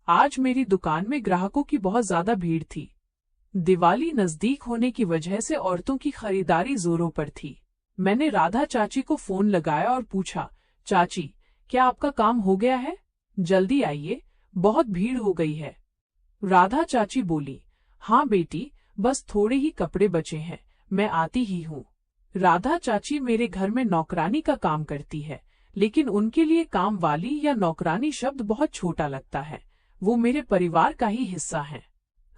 आज मेरी दुकान में ग्राहकों की बहुत ज्यादा भीड़ थी। दिवाली नजदीक होने की वजह से औरतों की खरीदारी जोरों पर थी। मैंने राधा चाची को फोन लगाया और पूछा, चाची, क्या आपका काम हो गया है? जल्दी आइए, बहुत भीड़ हो गई है। राधा चाची बोली, हाँ बेटी, बस थोड़े ही कपड़े बचे हैं, मैं आती ही हूँ। राधा चाची मेरे घर में नौकरानी का काम करती है, लेकिन उनके लिए काम वाली या नौकरानी शब्द बहुत छोटा लगता है। वो मेरे परिवार का ही हिस्सा हैं।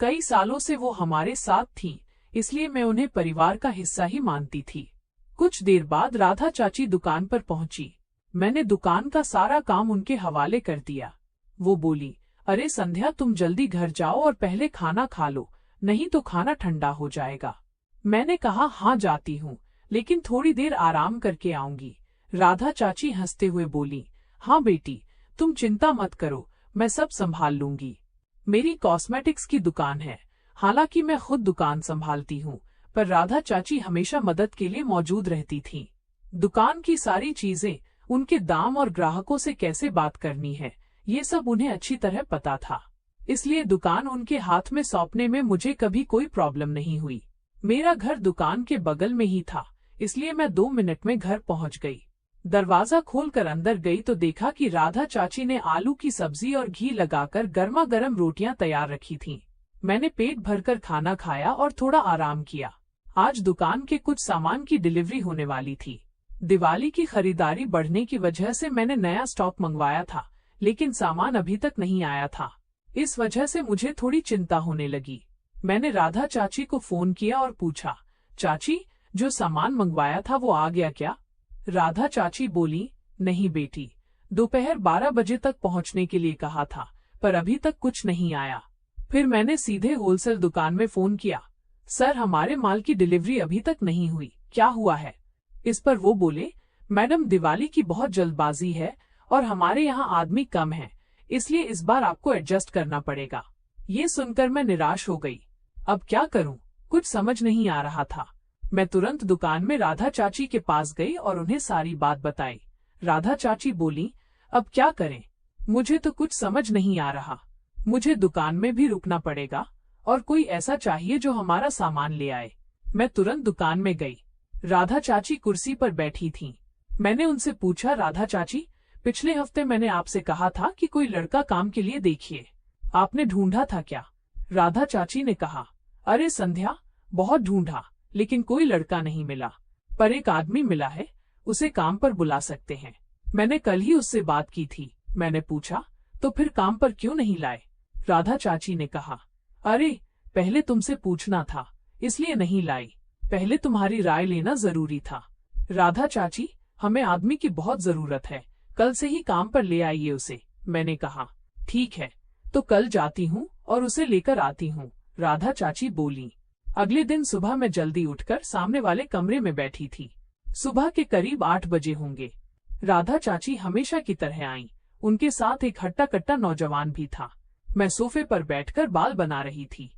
कई सालों से वो हमारे साथ थी, इसलिए मैं उन्हें परिवार का हिस्सा ही मानती थी। कुछ देर बाद राधा चाची दुकान पर पहुंची। मैंने दुकान का सारा काम उनके हवाले कर दिया। वो बोली, अरे संध्या, तुम जल्दी घर जाओ और पहले खाना खा लो, नहीं तो खाना ठंडा हो जाएगा। मैंने कहा, हाँ जाती हूँ, लेकिन थोड़ी देर आराम करके आऊंगी। राधा चाची हंसते हुए बोली, हाँ बेटी, तुम चिंता मत करो, मैं सब संभाल लूंगी। मेरी कॉस्मेटिक्स की दुकान है, हालांकि मैं खुद दुकान संभालती हूँ, पर राधा चाची हमेशा मदद के लिए मौजूद रहती थीं। दुकान की सारी चीजें, उनके दाम और ग्राहकों से कैसे बात करनी है, ये सब उन्हें अच्छी तरह पता था। इसलिए दुकान उनके हाथ में सौंपने में मुझे कभी कोई प्रॉब्लम नहीं हुई। मेरा घर दुकान के बगल में ही था, इसलिए मैं 2 मिनट में घर पहुंच गई। दरवाजा खोलकर अंदर गई तो देखा कि राधा चाची ने आलू की सब्जी और घी लगाकर गर्मा गर्म रोटियां तैयार रखी थीं। मैंने पेट भरकर खाना खाया और थोड़ा आराम किया। आज दुकान के कुछ सामान की डिलीवरी होने वाली थी। दिवाली की खरीदारी बढ़ने की वजह से मैंने नया स्टॉक मंगवाया था, लेकिन सामान अभी तक नहीं आया था। इस वजह से मुझे थोड़ी चिंता होने लगी। मैंने राधा चाची को फोन किया और पूछा, चाची, जो सामान मंगवाया था वो आ गया क्या? राधा चाची बोली, नहीं बेटी, दोपहर 12 बजे तक पहुंचने के लिए कहा था, पर अभी तक कुछ नहीं आया। फिर मैंने सीधे होलसेल दुकान में फोन किया, सर, हमारे माल की डिलीवरी अभी तक नहीं हुई, क्या हुआ है? इस पर वो बोले, मैडम, दिवाली की बहुत जल्दबाजी है और हमारे यहाँ आदमी कम है, इसलिए इस बार आपको एडजस्ट करना पड़ेगा। ये सुनकर मैं निराश हो गई। अब क्या करूं, कुछ समझ नहीं आ रहा था। मैं तुरंत दुकान में राधा चाची के पास गई और उन्हें सारी बात बताई। राधा चाची बोली, अब क्या करें, मुझे तो कुछ समझ नहीं आ रहा। मुझे दुकान में भी रुकना पड़ेगा और कोई ऐसा चाहिए जो हमारा सामान ले आए। मैं तुरंत दुकान में गई। राधा चाची कुर्सी पर बैठी थीं। मैंने उनसे पूछा, राधा चाची, पिछले हफ्ते मैंने आपसे कहा था कि कोई लड़का काम के लिए देखिए, आपने ढूंढा था क्या? राधा चाची ने कहा, अरे संध्या, बहुत ढूंढा, लेकिन कोई लड़का नहीं मिला, पर एक आदमी मिला है, उसे काम पर बुला सकते हैं। मैंने कल ही उससे बात की थी। मैंने पूछा, तो फिर काम पर क्यों नहीं लाए? राधा चाची ने कहा, अरे पहले तुमसे पूछना था, इसलिए नहीं लाई, पहले तुम्हारी राय लेना जरूरी था। राधा चाची, हमें आदमी की बहुत जरूरत है, कल से ही काम पर ले आइए उसे। मैंने कहा, ठीक है, तो कल जाती हूँ और उसे लेकर आती हूँ, राधा चाची बोली। अगले दिन सुबह मैं जल्दी उठकर सामने वाले कमरे में बैठी थी। सुबह के करीब 8 बजे होंगे। राधा चाची हमेशा की तरह आईं। उनके साथ एक हट्टा कट्टा नौजवान भी था। मैं सोफे पर बैठकर बाल बना रही थी।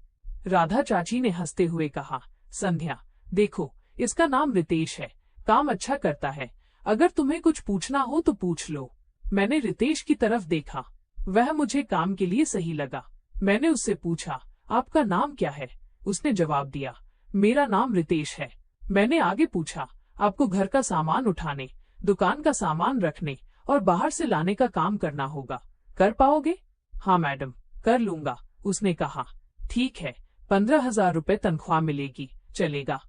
राधा चाची ने हंसते हुए कहा, संध्या, देखो, इसका नाम रितेश है, काम अच्छा करता है, अगर तुम्हें कुछ पूछना हो तो पूछ लो। मैंने रितेश की तरफ देखा, वह मुझे काम के लिए सही लगा। मैंने उससे पूछा, आपका नाम क्या है? उसने जवाब दिया, मेरा नाम रितेश है। मैंने आगे पूछा, आपको घर का सामान उठाने, दुकान का सामान रखने और बाहर से लाने का काम करना होगा, कर पाओगे? हाँ मैडम, कर लूंगा, उसने कहा। ठीक है, 15,000 रुपए तनख्वाह मिलेगी, चलेगा?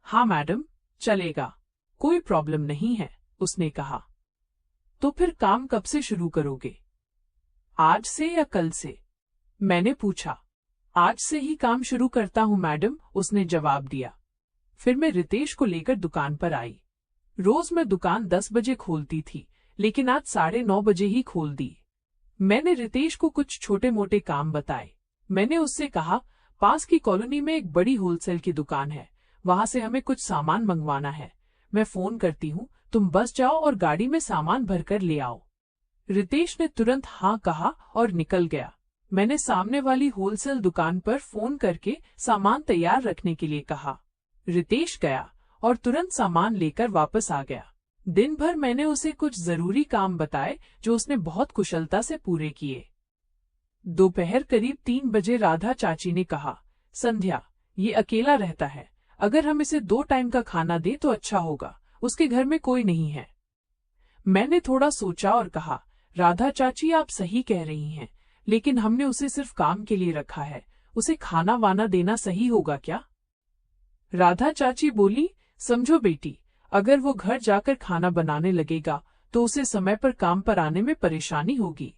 हाँ मैडम, चलेगा, कोई प्रॉब्लम नहीं है, उसने कहा। तो फिर काम कब से शुरू करोगे? आज से या कल से? मैंने पूछा। आज से ही काम शुरू करता हूँ मैडम, उसने जवाब दिया। फिर मैं रितेश को लेकर दुकान पर आई। रोज मैं दुकान 10 बजे खोलती थी, लेकिन आज 9:30 बजे ही खोल दी। मैंने रितेश को कुछ छोटे मोटे काम बताए। मैंने उससे कहा, पास की कॉलोनी में एक बड़ी होलसेल की दुकान है, वहां से हमें कुछ सामान मंगवाना है, मैं फोन करती हूँ, तुम बस जाओ और गाड़ी में सामान भरकर ले आओ। रितेश ने तुरंत हाँ कहा और निकल गया। मैंने सामने वाली होलसेल दुकान पर फोन करके सामान तैयार रखने के लिए कहा। रितेश गया और तुरंत सामान लेकर वापस आ गया। दिन भर मैंने उसे कुछ जरूरी काम बताए जो उसने बहुत कुशलता से पूरे किए। दोपहर करीब 3 बजे राधा चाची ने कहा, संध्या, ये अकेला रहता है, अगर हम इसे 2 टाइम का खाना दें तो अच्छा होगा, उसके घर में कोई नहीं है। मैंने थोड़ा सोचा और कहा, राधा चाची आप सही कह रही हैं, लेकिन हमने उसे सिर्फ काम के लिए रखा है, उसे खाना वाना देना सही होगा क्या? राधा चाची बोली, समझो बेटी, अगर वो घर जाकर खाना बनाने लगेगा तो उसे समय पर काम पर आने में परेशानी होगी।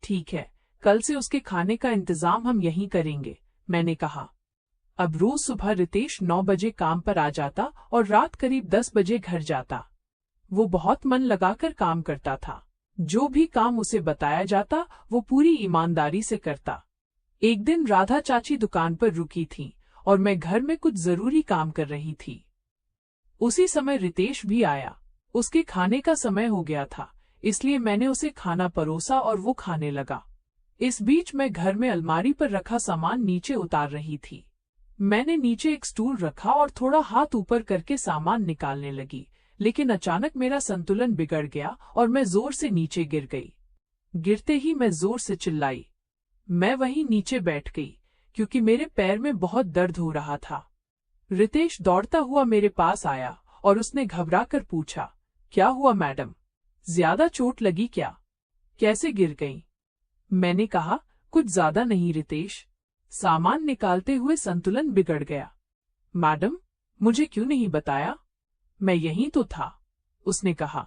ठीक है, कल से उसके खाने का इंतजाम हम यहीं करेंगे, मैंने कहा। अब रोज सुबह रितेश 9 बजे काम पर आ जाता और रात करीब 10 बजे घर जाता। वो बहुत मन लगाकर काम करता था। जो भी काम उसे बताया जाता वो पूरी ईमानदारी से करता। एक दिन राधा चाची दुकान पर रुकी थी और मैं घर में कुछ जरूरी काम कर रही थी। उसी समय रितेश भी आया। उसके खाने का समय हो गया था, इसलिए मैंने उसे खाना परोसा और वो खाने लगा। इस बीच मैं घर में अलमारी पर रखा सामान नीचे उतार रही थी। मैंने नीचे एक स्टूल रखा और थोड़ा हाथ ऊपर करके सामान निकालने लगी, लेकिन अचानक मेरा संतुलन बिगड़ गया और मैं जोर से नीचे गिर गई। गिरते ही मैं जोर से चिल्लाई। मैं वहीं नीचे बैठ गई, क्योंकि मेरे पैर में बहुत दर्द हो रहा था। रितेश दौड़ता हुआ मेरे पास आया और उसने घबराकर पूछा, क्या हुआ मैडम? ज्यादा चोट लगी क्या? कैसे गिर गई? मैंने कहा, कुछ ज्यादा नहीं रितेश, सामान निकालते हुए संतुलन बिगड़ गया। मैडम, मुझे क्यों नहीं बताया? मैं यहीं तो था, उसने कहा।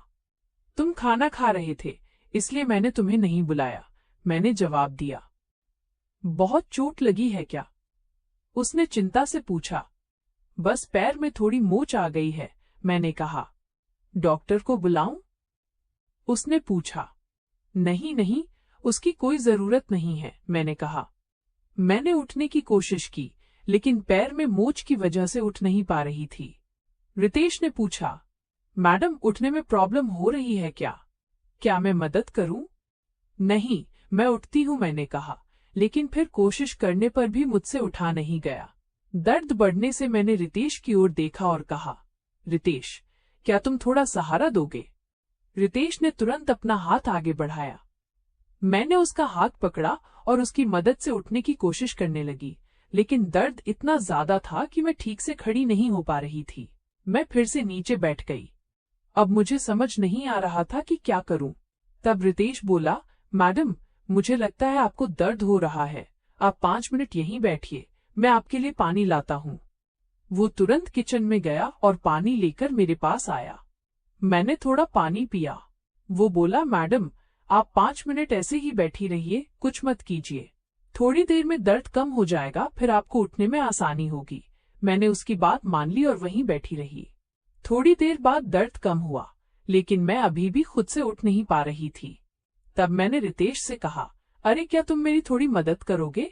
तुम खाना खा रहे थे, इसलिए मैंने तुम्हें नहीं बुलाया, मैंने जवाब दिया। बहुत चोट लगी है क्या? उसने चिंता से पूछा। बस पैर में थोड़ी मोच आ गई है, मैंने कहा। डॉक्टर को बुलाऊं? उसने पूछा। नहीं नहीं, उसकी कोई जरूरत नहीं है, मैंने कहा। मैंने उठने की कोशिश की, लेकिन पैर में मोच की वजह से उठ नहीं पा रही थी। रितेश ने पूछा, मैडम उठने में प्रॉब्लम हो रही है क्या? क्या मैं मदद करूं? नहीं, मैं उठती हूं, मैंने कहा, लेकिन फिर कोशिश करने पर भी मुझसे उठा नहीं गया। दर्द बढ़ने से मैंने रितेश की ओर देखा और कहा, रितेश, क्या तुम थोड़ा सहारा दोगे? रितेश ने तुरंत अपना हाथ आगे बढ़ाया। मैंने उसका हाथ पकड़ा और उसकी मदद से उठने की कोशिश करने लगी, लेकिन दर्द इतना ज्यादा था कि मैं ठीक से खड़ी नहीं हो पा रही थी। मैं फिर से नीचे बैठ गई। अब मुझे समझ नहीं आ रहा था कि क्या करूं। तब रितेश बोला, मैडम, मुझे लगता है आपको दर्द हो रहा है, आप 5 मिनट यहीं बैठिए, मैं आपके लिए पानी लाता हूँ। वो तुरंत किचन में गया और पानी लेकर मेरे पास आया। मैंने थोड़ा पानी पिया। वो बोला, मैडम, आप 5 मिनट ऐसे ही बैठी रहिए, कुछ मत कीजिए, थोड़ी देर में दर्द कम हो जाएगा, फिर आपको उठने में आसानी होगी। मैंने उसकी बात मान ली और वहीं बैठी रही। थोड़ी देर बाद दर्द कम हुआ, लेकिन मैं अभी भी खुद से उठ नहीं पा रही थी। तब मैंने रितेश से कहा, अरे क्या तुम मेरी थोड़ी मदद करोगे?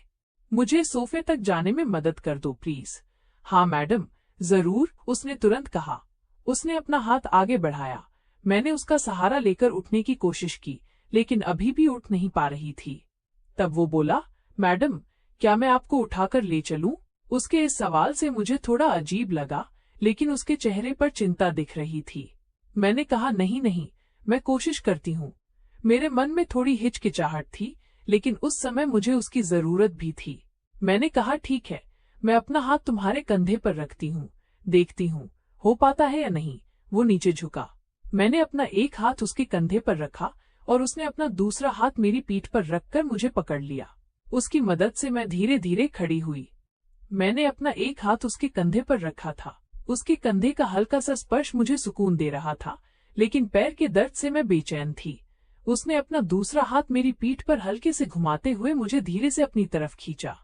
मुझे सोफे तक जाने में मदद कर दो प्लीज। हाँ मैडम, जरूर, उसने तुरंत कहा। उसने अपना हाथ आगे बढ़ाया। मैंने उसका सहारा लेकर उठने की कोशिश की, लेकिन अभी भी उठ नहीं पा रही थी। तब वो बोला, मैडम, क्या मैं आपको उठाकर ले चलूं? उसके इस सवाल से मुझे थोड़ा अजीब लगा, लेकिन उसके चेहरे पर चिंता दिख रही थी। मैंने कहा, नहीं नहीं, मैं कोशिश करती हूँ। मेरे मन में थोड़ी हिचकिचाहट थी, लेकिन उस समय मुझे उसकी जरूरत भी थी। मैंने कहा, ठीक है, मैं अपना हाथ तुम्हारे कंधे पर रखती हूँ, देखती हूँ हो पाता है या नहीं। वो नीचे झुका। मैंने अपना एक हाथ उसके कंधे पर रखा और उसने अपना दूसरा हाथ मेरी पीठ पर रखकर मुझे पकड़ लिया। उसकी मदद से मैं धीरे धीरे खड़ी हुई। मैंने अपना एक हाथ उसके कंधे पर रखा था। उसके कंधे का हल्का सा स्पर्श मुझे सुकून दे रहा था, लेकिन पैर के दर्द से मैं बेचैन थी। उसने अपना दूसरा हाथ मेरी पीठ पर हल्के से घुमाते हुए मुझे धीरे से अपनी तरफ खींचा।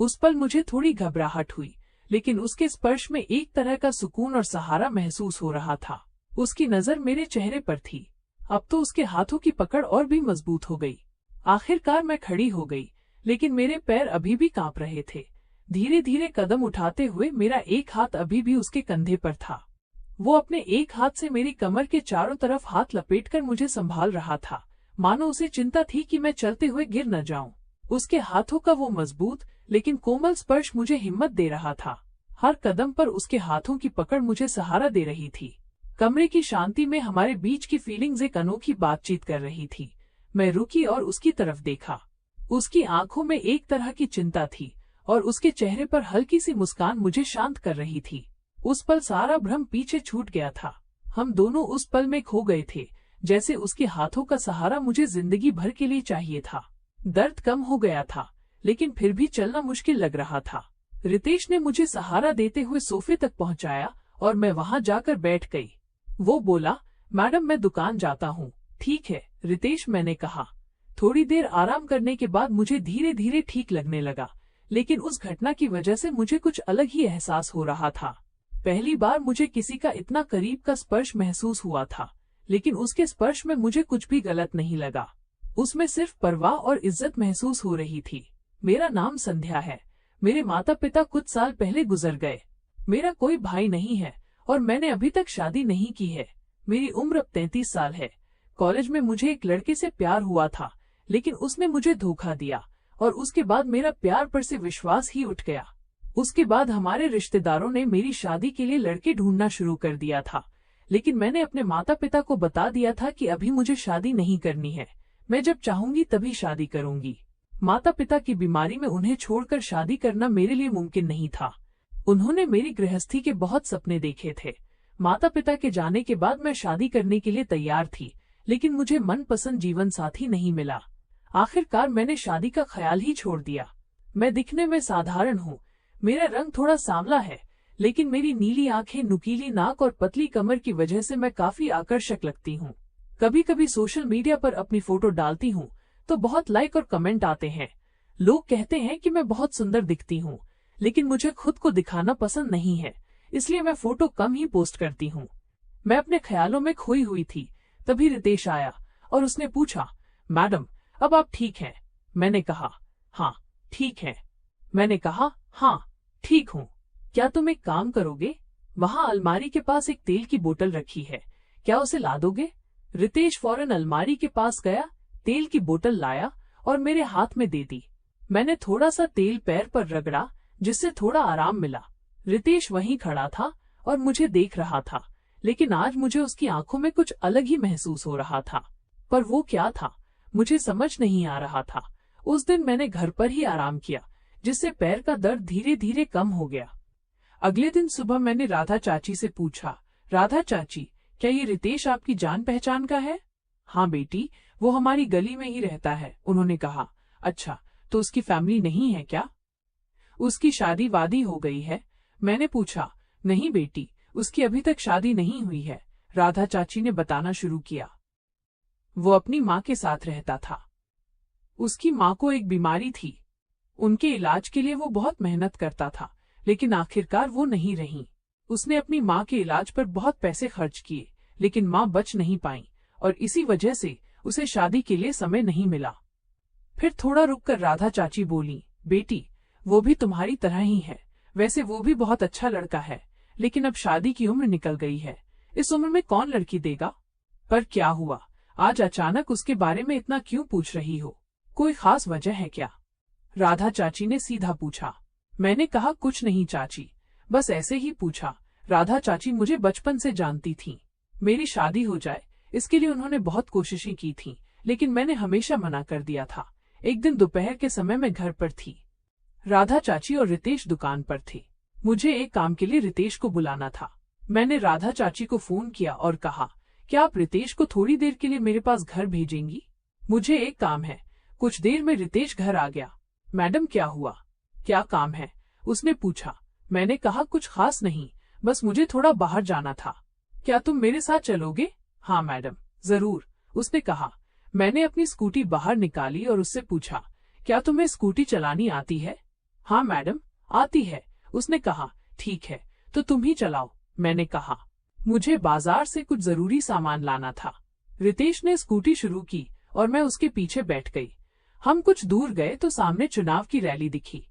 उस पल मुझे थोड़ी घबराहट हुई, लेकिन उसके स्पर्श में एक तरह का सुकून और सहारा महसूस हो रहा था। उसकी नजर मेरे चेहरे पर थी। अब तो उसके हाथों की पकड़ और भी मजबूत हो गई। आखिरकार मैं खड़ी हो गई, लेकिन मेरे पैर अभी भी कांप रहे थे। धीरे धीरे कदम उठाते हुए मेरा एक हाथ अभी भी उसके कंधे पर था। वो अपने एक हाथ से मेरी कमर के चारों तरफ हाथ लपेटकर मुझे संभाल रहा था, मानो उसे चिंता थी कि मैं चलते हुए गिर न जाऊं। उसके हाथों का वो मजबूत लेकिन कोमल स्पर्श मुझे हिम्मत दे रहा था। हर कदम पर उसके हाथों की पकड़ मुझे सहारा दे रही थी। कमरे की शांति में हमारे बीच की फीलिंग्स एक अनोखी बातचीत कर रही थी। मैं रुकी और उसकी तरफ देखा। उसकी आंखों में एक तरह की चिंता थी और उसके चेहरे पर हल्की सी मुस्कान मुझे शांत कर रही थी। उस पल सारा भ्रम पीछे छूट गया था। हम दोनों उस पल में खो गए थे, जैसे उसके हाथों का सहारा मुझे जिंदगी भर के लिए चाहिए था। दर्द कम हो गया था, लेकिन फिर भी चलना मुश्किल लग रहा था। रितेश ने मुझे सहारा देते हुए सोफे तक पहुंचाया और मैं वहां जाकर बैठ गई। वो बोला, मैडम मैं दुकान जाता हूँ। ठीक है रितेश, मैंने कहा। थोड़ी देर आराम करने के बाद मुझे धीरे धीरे ठीक लगने लगा, लेकिन उस घटना की वजह से मुझे कुछ अलग ही एहसास हो रहा था। पहली बार मुझे किसी का इतना करीब का स्पर्श महसूस हुआ था, लेकिन उसके स्पर्श में मुझे कुछ भी गलत नहीं लगा। उसमें सिर्फ परवाह और इज्जत महसूस हो रही थी। मेरा नाम संध्या है। मेरे माता पिता कुछ साल पहले गुजर गए। मेरा कोई भाई नहीं है और मैंने अभी तक शादी नहीं की है। मेरी उम्र अब 33 साल है। कॉलेज में मुझे एक लड़के से प्यार हुआ था, लेकिन उसने मुझे धोखा दिया और उसके बाद मेरा प्यार पर से विश्वास ही उठ गया। उसके बाद हमारे रिश्तेदारों ने मेरी शादी के लिए लड़के ढूंढना शुरू कर दिया था, लेकिन मैंने अपने माता पिता को बता दिया था कि अभी मुझे शादी नहीं करनी है। मैं जब चाहूंगी तभी शादी करूंगी। माता पिता की बीमारी में उन्हें छोड़कर शादी करना मेरे लिए मुमकिन नहीं था। उन्होंने मेरी गृहस्थी के बहुत सपने देखे थे। माता पिता के जाने के बाद मैं शादी करने के लिए तैयार थी, लेकिन मुझे मनपसंद जीवन साथी नहीं मिला। आखिरकार मैंने शादी का ख्याल ही छोड़ दिया। मैं दिखने में साधारण हूँ। मेरा रंग थोड़ा सांवला है, लेकिन मेरी नीली आंखें, नुकीली नाक और पतली कमर की वजह से मैं काफी आकर्षक लगती हूँ। कभी कभी सोशल मीडिया पर अपनी फोटो डालती हूँ तो बहुत लाइक और कमेंट आते हैं। लोग कहते हैं कि मैं बहुत सुंदर दिखती हूँ, लेकिन मुझे खुद को दिखाना पसंद नहीं है, इसलिए मैं फोटो कम ही पोस्ट करती हूँ। मैं अपने ख्यालों में खोई हुई थी, तभी रितेश आया और उसने पूछा, मैडम अब आप ठीक हैं? मैंने कहा, हाँ ठीक है। मैंने कहा, हाँ ठीक हूँ। क्या तुम एक काम करोगे? वहाँ अलमारी के पास एक तेल की बोतल रखी है, क्या उसे ला दोगे? रितेश फौरन अलमारी के पास गया, तेल की बोतल लाया और मेरे हाथ में दे दी। मैंने थोड़ा सा तेल पैर पर रगड़ा, जिससे थोड़ा आराम मिला। रितेश वहीं खड़ा था और मुझे देख रहा था, लेकिन आज मुझे उसकी आंखों में कुछ अलग ही महसूस हो रहा था। पर वो क्या था, मुझे समझ नहीं आ रहा था। उस दिन मैंने घर पर ही आराम किया, जिससे पैर का दर्द धीरे धीरे कम हो गया। अगले दिन सुबह मैंने राधा चाची से पूछा, राधा चाची क्या ये रितेश आपकी जान पहचान का है? हाँ बेटी, वो हमारी गली में ही रहता है, उन्होंने कहा। अच्छा, तो उसकी फैमिली नहीं है क्या? उसकी शादी वादी हो गई है? मैंने पूछा। नहीं बेटी, उसकी अभी तक शादी नहीं हुई है, राधा चाची ने बताना शुरू किया। वो अपनी माँ के साथ रहता था। उसकी माँ को एक बीमारी थी। उनके इलाज के लिए वो बहुत मेहनत करता था, लेकिन आखिरकार वो नहीं रही। उसने अपनी माँ के इलाज पर बहुत पैसे खर्च किए, लेकिन माँ बच नहीं पाई और इसी वजह से उसे शादी के लिए समय नहीं मिला। फिर थोड़ा रुककर राधा चाची बोली, बेटी वो भी तुम्हारी तरह ही है। वैसे वो भी बहुत अच्छा लड़का है, लेकिन अब शादी की उम्र निकल गई है। इस उम्र में कौन लड़की देगा? पर क्या हुआ, आज अचानक उसके बारे में इतना क्यों पूछ रही हो? कोई खास वजह है क्या? राधा चाची ने सीधा पूछा। मैंने कहा, कुछ नहीं चाची, बस ऐसे ही पूछा। राधा चाची मुझे बचपन से जानती थीं। मेरी शादी हो जाए इसके लिए उन्होंने बहुत कोशिशें की थीं, लेकिन मैंने हमेशा मना कर दिया था। एक दिन दोपहर के समय मैं घर पर थी। राधा चाची और रितेश दुकान पर थे। मुझे एक काम के लिए रितेश को बुलाना था। मैंने राधा चाची को फोन किया और कहा, क्या आप रितेश को थोड़ी देर के लिए मेरे पास घर भेजेंगी? मुझे एक काम है। कुछ देर में रितेश घर आ गया। मैडम क्या हुआ, क्या काम है? उसने पूछा। मैंने कहा, कुछ खास नहीं, बस मुझे थोड़ा बाहर जाना था। क्या तुम मेरे साथ चलोगे? हाँ मैडम, जरूर, उसने कहा। मैंने अपनी स्कूटी बाहर निकाली और उससे पूछा, क्या तुम्हें स्कूटी चलानी आती है? हाँ मैडम, आती है, उसने कहा। ठीक है, तो तुम ही चलाओ, मैंने कहा। मुझे बाजार से कुछ जरूरी सामान लाना था। रितेश ने स्कूटी शुरू की और मैं उसके पीछे बैठ गई। हम कुछ दूर गए तो सामने चुनाव की रैली दिखी।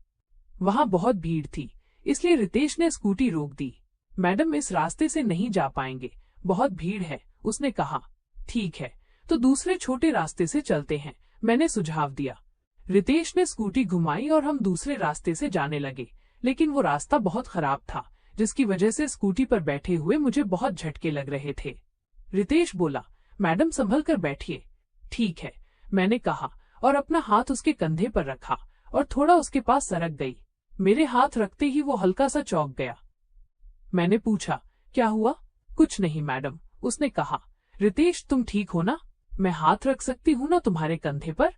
वहाँ बहुत भीड़ थी, इसलिए रितेश ने स्कूटी रोक दी। मैडम इस रास्ते से नहीं जा पाएंगे, बहुत भीड़ है, उसने कहा। ठीक है, तो दूसरे छोटे रास्ते से चलते हैं, मैंने सुझाव दिया। रितेश ने स्कूटी घुमाई और हम दूसरे रास्ते से जाने लगे, लेकिन वो रास्ता बहुत खराब था, जिसकी वजह से स्कूटी पर बैठे हुए मुझे बहुत झटके लग रहे थे। रितेश बोला, मैडम संभल कर बैठिए। ठीक है, मैंने कहा और अपना हाथ उसके कंधे पर रखा और थोड़ा उसके पास सरक गई। मेरे हाथ रखते ही वो हल्का सा चौंक गया। मैंने पूछा, क्या हुआ? कुछ नहीं मैडम, उसने कहा। रितेश, तुम ठीक हो ना? मैं हाथ रख सकती हूँ ना तुम्हारे कंधे पर?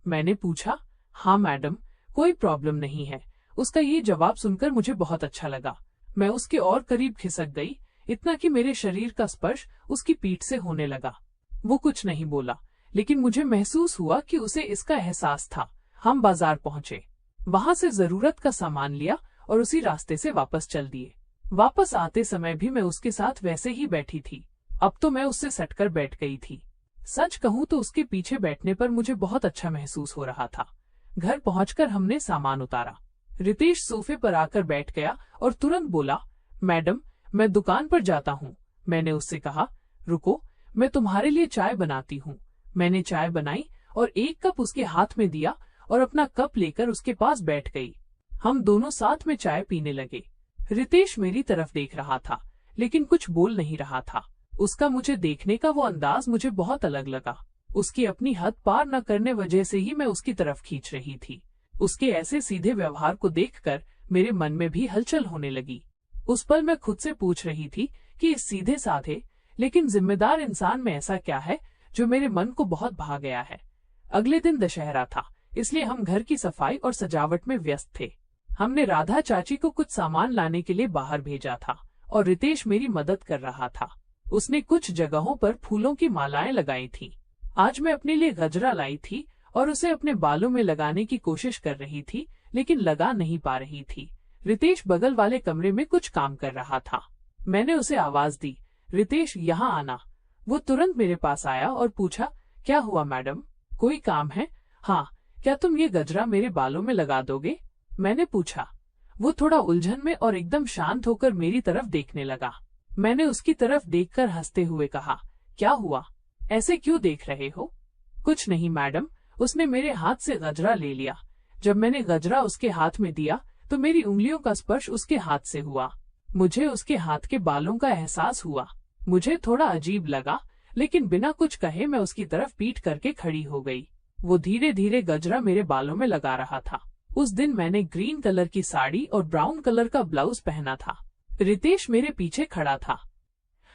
मैंने पूछा। हाँ मैडम, कोई प्रॉब्लम नहीं है। उसका ये जवाब सुनकर मुझे बहुत अच्छा लगा। मैं उसके और करीब खिसक गई, इतना कि मेरे शरीर का स्पर्श उसकी पीठ से होने लगा। वो कुछ नहीं बोला, लेकिन मुझे महसूस हुआ कि उसे इसका एहसास था। हम बाजार पहुंचे, वहां से जरूरत का सामान लिया और उसी रास्ते से वापस चल दिए। वापस आते समय भी मैं उसके साथ वैसे ही बैठी थी। अब तो मैं उससे सटकर बैठ गई थी। सच कहूँ तो उसके पीछे बैठने पर मुझे बहुत अच्छा महसूस हो रहा था। घर पहुंचकर हमने सामान उतारा। रितेश सोफे पर आकर बैठ गया और तुरंत बोला, मैडम, मैं दुकान पर जाता हूँ। मैंने उससे कहा, रुको, मैं तुम्हारे लिए चाय बनाती हूँ। मैंने चाय बनाई और एक कप उसके हाथ में दिया और अपना कप लेकर उसके पास बैठ गई। हम दोनों साथ में चाय पीने लगे। रितेश मेरी तरफ देख रहा था, लेकिन कुछ बोल नहीं रहा था। उसका मुझे देखने का वो अंदाज मुझे बहुत अलग लगा। उसकी अपनी हद पार न करने वजह से ही मैं उसकी तरफ खींच रही थी। उसके ऐसे सीधे व्यवहार को देखकर मेरे मन में भी हलचल होने लगी। उस पल मैं खुद से पूछ रही थी कि इस सीधे साधे लेकिन जिम्मेदार इंसान में ऐसा क्या है जो मेरे मन को बहुत भा गया है। अगले दिन दशहरा था, इसलिए हम घर की सफाई और सजावट में व्यस्त थे। हमने राधा चाची को कुछ सामान लाने के लिए बाहर भेजा था और रितेश मेरी मदद कर रहा था। उसने कुछ जगहों पर फूलों की मालाएं लगाई थी। आज मैं अपने लिए गजरा लाई थी और उसे अपने बालों में लगाने की कोशिश कर रही थी, लेकिन लगा नहीं पा रही थी। रितेश बगल वाले कमरे में कुछ काम कर रहा था। मैंने उसे आवाज दी, रितेश, यहाँ आना। वो तुरंत मेरे पास आया और पूछा, क्या हुआ मैडम, कोई काम है? हाँ, क्या तुम ये गजरा मेरे बालों में लगा दोगे? मैंने पूछा। वो थोड़ा उलझन में और एकदम शांत होकर मेरी तरफ देखने लगा। मैंने उसकी तरफ देखकर हंसते हुए कहा, क्या हुआ, ऐसे क्यों देख रहे हो? कुछ नहीं मैडम, उसने मेरे हाथ से गजरा ले लिया। जब मैंने गजरा उसके हाथ में दिया तो मेरी उंगलियों का स्पर्श उसके हाथ से हुआ। मुझे उसके हाथ के बालों का एहसास हुआ। मुझे थोड़ा अजीब लगा, लेकिन बिना कुछ कहे मैं उसकी तरफ पीठ करके खड़ी हो गई। वो धीरे धीरे गजरा मेरे बालों में लगा रहा था। उस दिन मैंने ग्रीन कलर की साड़ी और ब्राउन कलर का ब्लाउज पहना था। रितेश मेरे पीछे खड़ा था।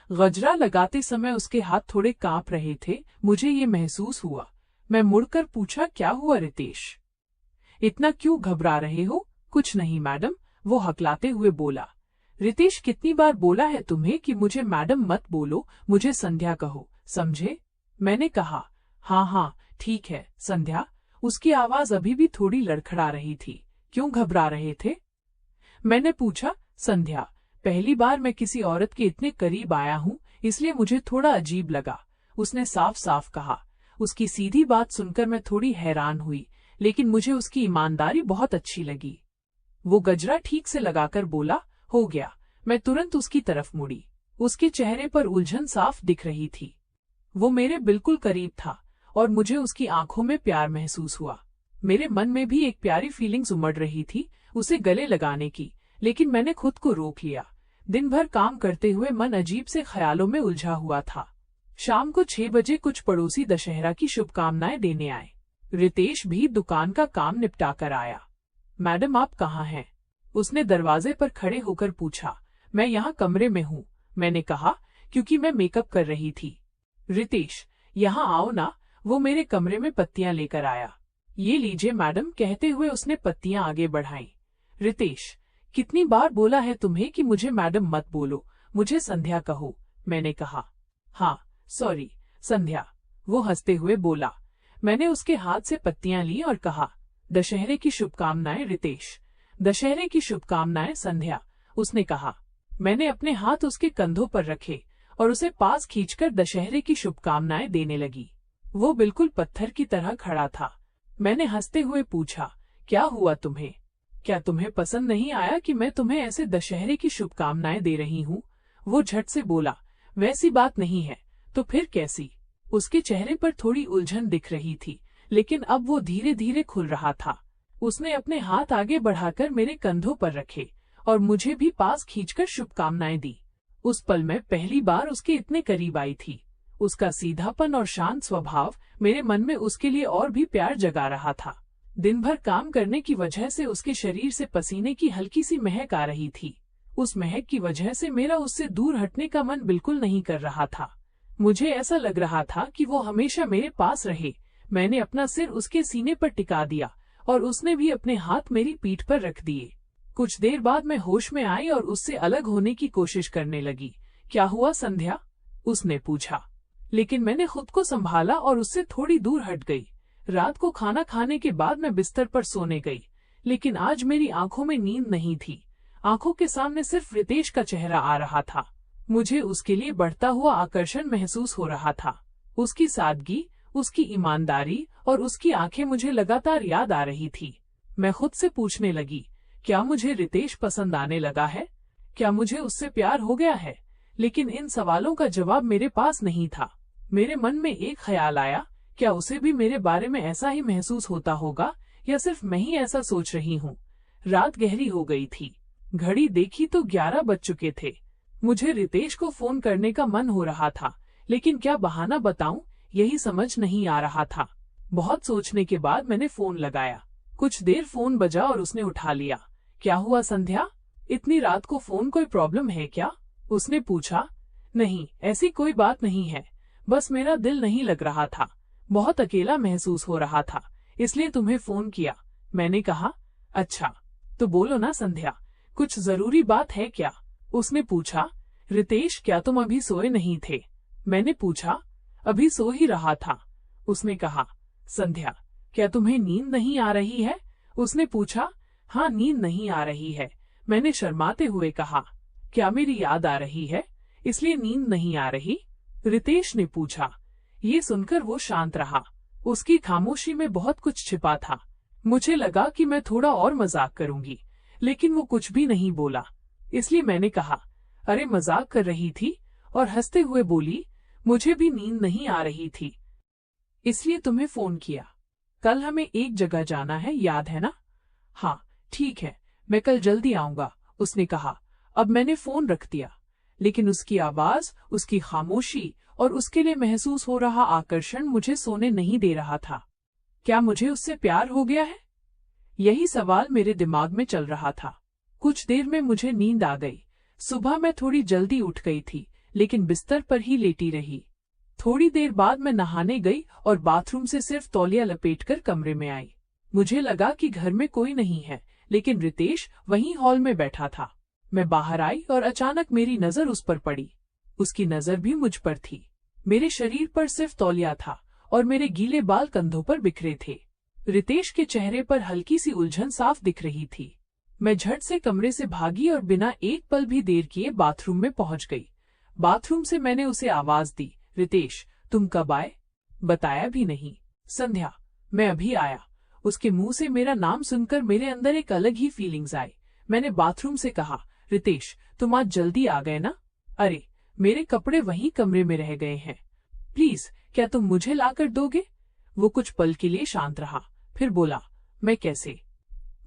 गजरा लगाते समय उसके हाथ थोड़े कांप रहे थे। मुझे ये महसूस हुआ। मैं मुड़कर पूछा, क्या हुआ रितेश, इतना क्यों घबरा रहे हो? कुछ नहीं मैडम, वो हकलाते हुए बोला। रितेश, कितनी बार बोला है तुम्हें कि मुझे मैडम मत बोलो, मुझे संध्या कहो, समझे? मैंने कहा, हाँ हाँ ठीक है संध्या। उसकी आवाज अभी भी थोड़ी लड़खड़ा रही थी। क्यों घबरा रहे थे? मैंने पूछा। संध्या, पहली बार मैं किसी औरत के इतने करीब आया हूँ, इसलिए मुझे थोड़ा अजीब लगा, उसने साफ साफ कहा। उसकी सीधी बात सुनकर मैं थोड़ी हैरान हुई, लेकिन मुझे उसकी ईमानदारी बहुत अच्छी लगी। वो गजरा ठीक से लगाकर बोला, हो गया। मैं तुरंत उसकी तरफ मुड़ी। उसके चेहरे पर उलझन साफ दिख रही थी। वो मेरे बिल्कुल करीब था और मुझे उसकी आंखों में प्यार महसूस हुआ। मेरे मन में भी एक प्यारी फीलिंग्स उमड़ रही थी उसे गले लगाने की, लेकिन मैंने खुद को रोक लिया। दिन भर काम करते हुए मन अजीब से ख्यालों में उलझा हुआ था। शाम को 6 बजे कुछ पड़ोसी दशहरा की शुभकामनाएं देने आए। रितेश भी दुकान का काम निपटा कर आया। मैडम, आप कहाँ हैं? उसने दरवाजे पर खड़े होकर पूछा। मैं यहाँ कमरे में हूँ, मैंने कहा, क्योंकि मैं मेकअप कर रही थी। रितेश, यहाँ आओ ना। वो मेरे कमरे में पत्तियां लेकर आया। ये लीजिए मैडम, कहते हुए उसने पत्तियां आगे बढ़ाई। रितेश, कितनी बार बोला है तुम्हें कि मुझे मैडम मत बोलो, मुझे संध्या कहो, मैंने कहा। हाँ सॉरी संध्या, वो हंसते हुए बोला। मैंने उसके हाथ से पत्तियां ली और कहा, दशहरे की शुभकामनाएं रितेश। दशहरे की शुभकामनाएं संध्या, उसने कहा। मैंने अपने हाथ उसके कंधों पर रखे और उसे पास खींचकर दशहरे की शुभकामनाएं देने लगी। वो बिल्कुल पत्थर की तरह खड़ा था। मैंने हंसते हुए पूछा, क्या हुआ तुम्हें? क्या तुम्हें पसंद नहीं आया कि मैं तुम्हें ऐसे दशहरे की शुभकामनाएं दे रही हूँ? वो झट से बोला, वैसी बात नहीं है, तो फिर कैसी? उसके चेहरे पर थोड़ी उलझन दिख रही थी, लेकिन अब वो धीरे धीरे खुल रहा था। उसने अपने हाथ आगे बढ़ाकर मेरे कंधों पर रखे और मुझे भी पास खींचकर शुभकामनाएं दी। उस पल मैं पहली बार उसके इतने करीब आई थी। उसका सीधापन और शांत स्वभाव मेरे मन में उसके लिए और भी प्यार जगा रहा था। दिन भर काम करने की वजह से उसके शरीर से पसीने की हल्की सी महक आ रही थी। उस महक की वजह से मेरा उससे दूर हटने का मन बिल्कुल नहीं कर रहा था। मुझे ऐसा लग रहा था कि वो हमेशा मेरे पास रहे। मैंने अपना सिर उसके सीने पर टिका दिया और उसने भी अपने हाथ मेरी पीठ पर रख दिए। कुछ देर बाद मैं होश में आई और उससे अलग होने की कोशिश करने लगी। क्या हुआ संध्या? उसने पूछा। लेकिन मैंने खुद को संभाला और उससे थोड़ी दूर हट गई। रात को खाना खाने के बाद मैं बिस्तर पर सोने गई, लेकिन आज मेरी आंखों में नींद नहीं थी। आंखों के सामने सिर्फ रितेश का चेहरा आ रहा था। मुझे उसके लिए बढ़ता हुआ आकर्षण महसूस हो रहा था। उसकी सादगी, उसकी ईमानदारी और उसकी आंखें मुझे लगातार याद आ रही थी। मैं खुद से पूछने लगी, क्या मुझे रितेश पसंद आने लगा है? क्या मुझे उससे प्यार हो गया है? लेकिन इन सवालों का जवाब मेरे पास नहीं था। मेरे मन में एक ख्याल आया, क्या उसे भी मेरे बारे में ऐसा ही महसूस होता होगा या सिर्फ मैं ही ऐसा सोच रही हूँ? रात गहरी हो गई थी। घड़ी देखी तो 11 बज चुके थे। मुझे रितेश को फोन करने का मन हो रहा था, लेकिन क्या बहाना बताऊं, यही समझ नहीं आ रहा था। बहुत सोचने के बाद मैंने फोन लगाया। कुछ देर फोन बजा और उसने उठा लिया। क्या हुआ संध्या? इतनी रात को फोन, कोई प्रॉब्लम है क्या? उसने पूछा। नहीं, ऐसी कोई बात नहीं है, बस मेरा दिल नहीं लग रहा था। बहुत अकेला महसूस हो रहा था, इसलिए तुम्हें फोन किया। मैंने कहा, अच्छा तो बोलो ना संध्या, कुछ जरूरी बात है क्या? उसने पूछा। रितेश, क्या तुम अभी सोए नहीं थे? मैंने पूछा। अभी सो ही रहा था। उसने कहा। संध्या, क्या तुम्हें नींद नहीं आ रही है? उसने पूछा। हाँ, नींद नहीं आ रही है, मैंने शर्माते हुए कहा। क्या मेरी याद आ रही है, इसलिए नींद नहीं आ रही? रितेश ने पूछा। ये सुनकर वो शांत रहा। उसकी खामोशी में बहुत कुछ छिपा था। मुझे लगा कि मैं थोड़ा और मजाक करूंगी, लेकिन वो कुछ भी नहीं बोला। इसलिए मैंने कहा, अरे मजाक कर रही थी, और हंसते हुए बोली, मुझे भी नींद नहीं आ रही थी, इसलिए तुम्हें फोन किया। कल हमें एक जगह जाना है, याद है ना? हाँ ठीक है, मैं कल जल्दी आऊंगा, उसने कहा। अब मैंने फोन रख दिया, लेकिन उसकी आवाज, उसकी खामोशी और उसके लिए महसूस हो रहा आकर्षण मुझे सोने नहीं दे रहा था। क्या मुझे उससे प्यार हो गया है? यही सवाल मेरे दिमाग में चल रहा था। कुछ देर में मुझे नींद आ गई। सुबह मैं थोड़ी जल्दी उठ गई थी, लेकिन बिस्तर पर ही लेटी रही। थोड़ी देर बाद मैं नहाने गई और बाथरूम से सिर्फ तौलिया लपेटकर कमरे में आई। मुझे लगा कि घर में कोई नहीं है, लेकिन रितेश वहीं हॉल में बैठा था। मैं बाहर आई और अचानक मेरी नजर उस पर पड़ी। उसकी नजर भी मुझ पर थी। मेरे शरीर पर सिर्फ तौलिया था और मेरे गीले बाल कंधों पर बिखरे थे। रितेश के चेहरे पर हल्की सी उलझन साफ दिख रही थी। मैं झट से कमरे से भागी और बिना एक पल भी देर किए बाथरूम में पहुंच गई। बाथरूम से मैंने उसे आवाज दी, रितेश तुम कब आए? बताया भी नहीं। संध्या, मैं अभी आया। उसके मुंह से मेरा नाम सुनकर मेरे अंदर एक अलग ही फीलिंग्स आई। मैंने बाथरूम से कहा, रितेश तुम आज जल्दी आ गए ना? अरे मेरे कपड़े वहीं कमरे में रह गए हैं, प्लीज क्या तुम मुझे लाकर दोगे? वो कुछ पल के लिए शांत रहा, फिर बोला, मैं कैसे?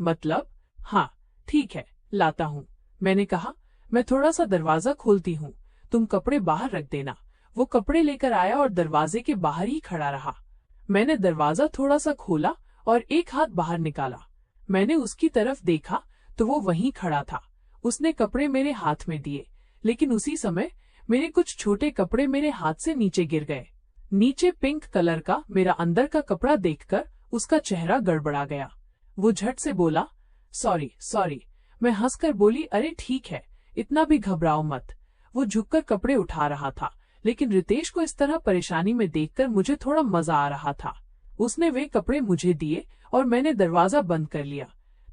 मतलब? हाँ ठीक है, लाता हूँ। मैंने कहा, मैं थोड़ा सा दरवाजा खोलती हूँ, तुम कपड़े बाहर रख देना। वो कपड़े लेकर आया और दरवाजे के बाहर ही खड़ा रहा। मैंने दरवाजा थोड़ा सा खोला और एक हाथ बाहर निकाला। मैंने उसकी तरफ देखा तो वो वहीं खड़ा था। उसने कपड़े मेरे हाथ में दिए, लेकिन उसी समय मेरे कुछ छोटे कपड़े मेरे हाथ से नीचे गिर गए। नीचे पिंक कलर का मेरा अंदर का कपड़ा देखकर उसका चेहरा गड़बड़ा गया। वो झट से बोला, सॉरी। मैं हंसकर बोली, अरे ठीक है, इतना भी घबराओ मत। वो झुककर कपड़े उठा रहा था, लेकिन रितेश को इस तरह परेशानी में देखकर मुझे थोड़ा मजा आ रहा था। उसने वे कपड़े मुझे दिए और मैंने दरवाजा बंद कर लिया।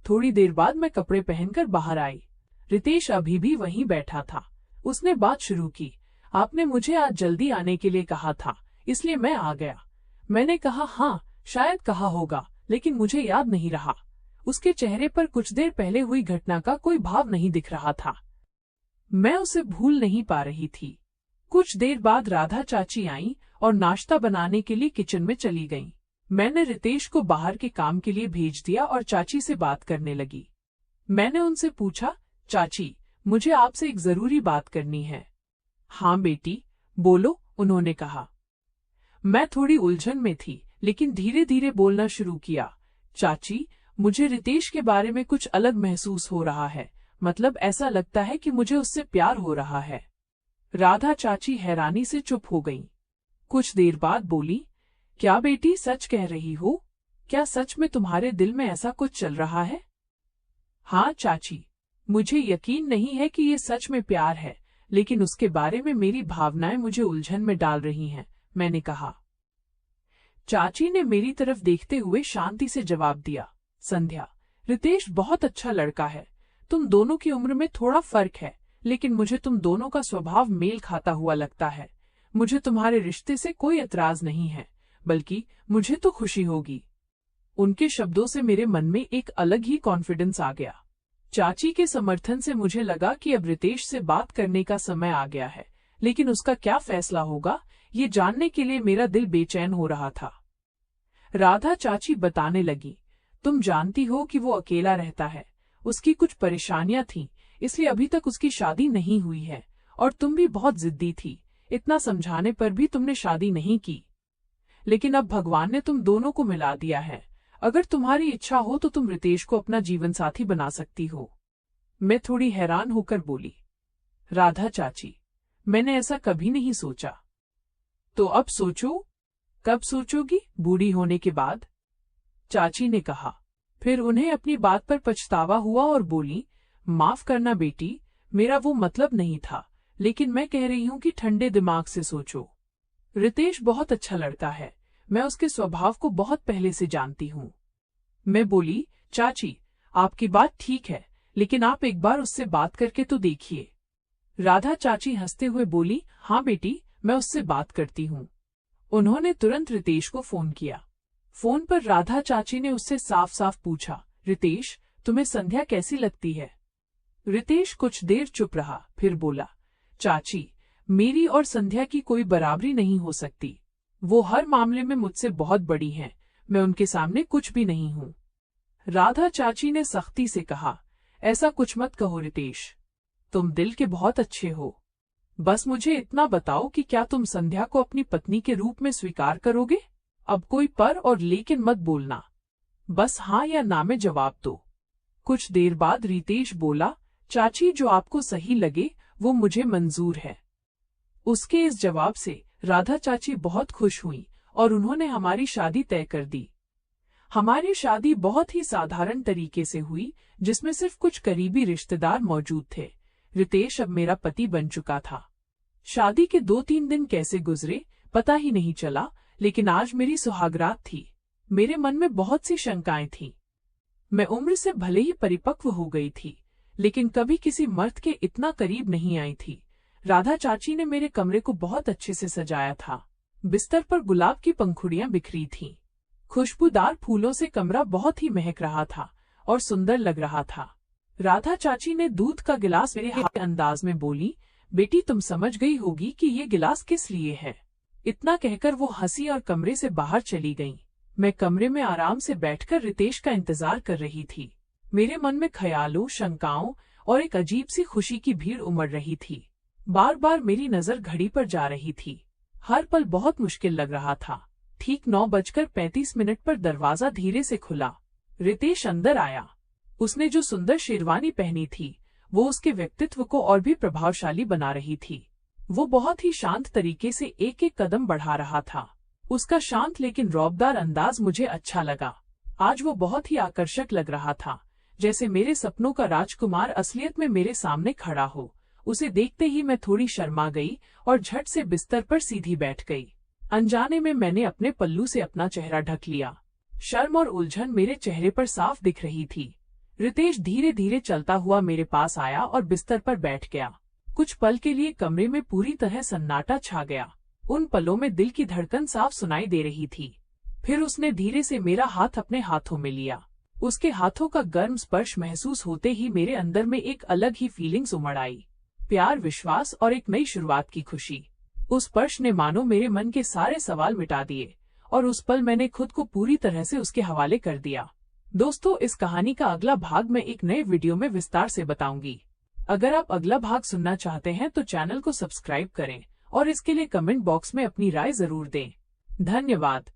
थोड़ी देर बाद मैं कपड़े पहनकर बाहर आई। रितेश अभी भी वहीं बैठा था। उसने बात शुरू की, आपने मुझे आज जल्दी आने के लिए कहा था, इसलिए मैं आ गया। मैंने कहा, हाँ शायद कहा होगा, लेकिन मुझे याद नहीं रहा। उसके चेहरे पर कुछ देर पहले हुई घटना का कोई भाव नहीं दिख रहा था। मैं उसे भूल नहीं पा रही थी। कुछ देर बाद राधा चाची आई और नाश्ता बनाने के लिए किचन में चली गईं। मैंने रितेश को बाहर के काम के लिए भेज दिया और चाची से बात करने लगी। मैंने उनसे पूछा, चाची मुझे आपसे एक जरूरी बात करनी है। हाँ बेटी बोलो, उन्होंने कहा। मैं थोड़ी उलझन में थी, लेकिन धीरे धीरे बोलना शुरू किया। चाची, मुझे रितेश के बारे में कुछ अलग महसूस हो रहा है। मतलब ऐसा लगता है कि मुझे उससे प्यार हो रहा है। राधा चाची हैरानी से चुप हो गईं। कुछ देर बाद बोली, क्या बेटी सच कह रही हो? क्या सच में तुम्हारे दिल में ऐसा कुछ चल रहा है? हाँ चाची, मुझे यकीन नहीं है कि ये सच में प्यार है, लेकिन उसके बारे में मेरी भावनाएं मुझे उलझन में डाल रही हैं, मैंने कहा। चाची ने मेरी तरफ देखते हुए शांति से जवाब दिया, संध्या, रितेश बहुत अच्छा लड़का है। तुम दोनों की उम्र में थोड़ा फर्क है, लेकिन मुझे तुम दोनों का स्वभाव मेल खाता हुआ लगता है। मुझे तुम्हारे रिश्ते से कोई एतराज नहीं है, बल्कि मुझे तो खुशी होगी। उनके शब्दों से मेरे मन में एक अलग ही कॉन्फिडेंस आ गया। चाची के समर्थन से मुझे लगा कि अब रितेश से बात करने का समय आ गया है, लेकिन उसका क्या फैसला होगा, ये जानने के लिए मेरा दिल बेचैन हो रहा था। राधा चाची बताने लगी, तुम जानती हो कि वो अकेला रहता है, उसकी कुछ परेशानियां थीं, इसलिए अभी तक उसकी शादी नहीं हुई है, और तुम भी बहुत जिद्दी थी। इतना समझाने पर भी तुमने शादी नहीं की, लेकिन अब भगवान ने तुम दोनों को मिला दिया है। अगर तुम्हारी इच्छा हो तो तुम रितेश को अपना जीवन साथी बना सकती हो। मैं थोड़ी हैरान होकर बोली, राधा चाची, मैंने ऐसा कभी नहीं सोचा। तो अब सोचो। कब सोचोगी? बूढ़ी होने के बाद, चाची ने कहा। फिर उन्हें अपनी बात पर पछतावा हुआ और बोली, माफ करना बेटी, मेरा वो मतलब नहीं था, लेकिन मैं कह रही हूँ कि ठंडे दिमाग से सोचो। रितेश बहुत अच्छा लड़का है, मैं उसके स्वभाव को बहुत पहले से जानती हूँ। मैं बोली, चाची, आपकी बात ठीक है, लेकिन आप एक बार उससे बात करके तो देखिए। राधा चाची हंसते हुए बोली, हाँ बेटी, मैं उससे बात करती हूँ। उन्होंने तुरंत रितेश को फोन किया। फोन पर राधा चाची ने उससे साफ साफ पूछा, रितेश, तुम्हें संध्या कैसी लगती है? रितेश कुछ देर चुप रहा, फिर बोला, चाची, मेरी और संध्या की कोई बराबरी नहीं हो सकती। वो हर मामले में मुझसे बहुत बड़ी हैं, मैं उनके सामने कुछ भी नहीं हूँ। राधा चाची ने सख्ती से कहा, ऐसा कुछ मत कहो रितेश, तुम दिल के बहुत अच्छे हो। बस मुझे इतना बताओ कि क्या तुम संध्या को अपनी पत्नी के रूप में स्वीकार करोगे? अब कोई पर और लेकिन मत बोलना, बस हाँ या ना में जवाब दो। कुछ देर बाद रितेश बोला, चाची, जो आपको सही लगे वो मुझे मंजूर है। उसके इस जवाब से राधा चाची बहुत खुश हुई और उन्होंने हमारी शादी तय कर दी। हमारी शादी बहुत ही साधारण तरीके से हुई, जिसमें सिर्फ कुछ करीबी रिश्तेदार मौजूद थे। रितेश अब मेरा पति बन चुका था। शादी के 2-3 दिन कैसे गुजरे पता ही नहीं चला, लेकिन आज मेरी सुहागरात थी। मेरे मन में बहुत सी शंकाएं थीं। मैं उम्र से भले ही परिपक्व हो गई थी, लेकिन कभी किसी मर्द के इतना करीब नहीं आई थी। राधा चाची ने मेरे कमरे को बहुत अच्छे से सजाया था। बिस्तर पर गुलाब की पंखुड़ियां बिखरी थीं। खुशबूदार फूलों से कमरा बहुत ही महक रहा था और सुंदर लग रहा था। राधा चाची ने दूध का गिलास मेरे हाथ अंदाज में बोली, बेटी, तुम समझ गई होगी कि ये गिलास किस लिए है। इतना कहकर वो हंसी और कमरे से बाहर चली गईं। मैं कमरे में आराम से बैठकर रितेश का इंतजार कर रही थी। मेरे मन में ख्यालों, शंकाओं और एक अजीब सी खुशी की भीड़ उमड़ रही थी। बार बार मेरी नजर घड़ी पर जा रही थी। हर पल बहुत मुश्किल लग रहा था। ठीक 9:35 पर दरवाजा धीरे से खुला। रितेश अंदर आया। उसने जो सुंदर शेरवानी पहनी थी, वो उसके व्यक्तित्व को और भी प्रभावशाली बना रही थी। वो बहुत ही शांत तरीके से एक एक कदम बढ़ा रहा था। उसका शांत लेकिन रौबदार अंदाज मुझे अच्छा लगा। आज वो बहुत ही आकर्षक लग रहा था, जैसे मेरे सपनों का राजकुमार असलियत में मेरे सामने खड़ा हो। उसे देखते ही मैं थोड़ी शर्मा गई और झट से बिस्तर पर सीधी बैठ गई। अनजाने में मैंने अपने पल्लू से अपना चेहरा ढक लिया। शर्म और उलझन मेरे चेहरे पर साफ दिख रही थी। रितेश धीरे धीरे चलता हुआ मेरे पास आया और बिस्तर पर बैठ गया। कुछ पल के लिए कमरे में पूरी तरह सन्नाटा छा गया। उन पलों में दिल की धड़कन साफ सुनाई दे रही थी। फिर उसने धीरे से मेरा हाथ अपने हाथों में लिया। उसके हाथों का गर्म स्पर्श महसूस होते ही मेरे अंदर में एक अलग ही फीलिंग्स उमड़ आई। प्यार, विश्वास और एक नई शुरुआत की खुशी। उस स्पर्श ने मानो मेरे मन के सारे सवाल मिटा दिए और उस पल मैंने खुद को पूरी तरह से उसके हवाले कर दिया। दोस्तों, इस कहानी का अगला भाग मैं एक नए वीडियो में विस्तार से बताऊंगी। अगर आप अगला भाग सुनना चाहते हैं तो चैनल को सब्सक्राइब करें और इसके लिए कमेंट बॉक्स में अपनी राय जरूर दें। धन्यवाद।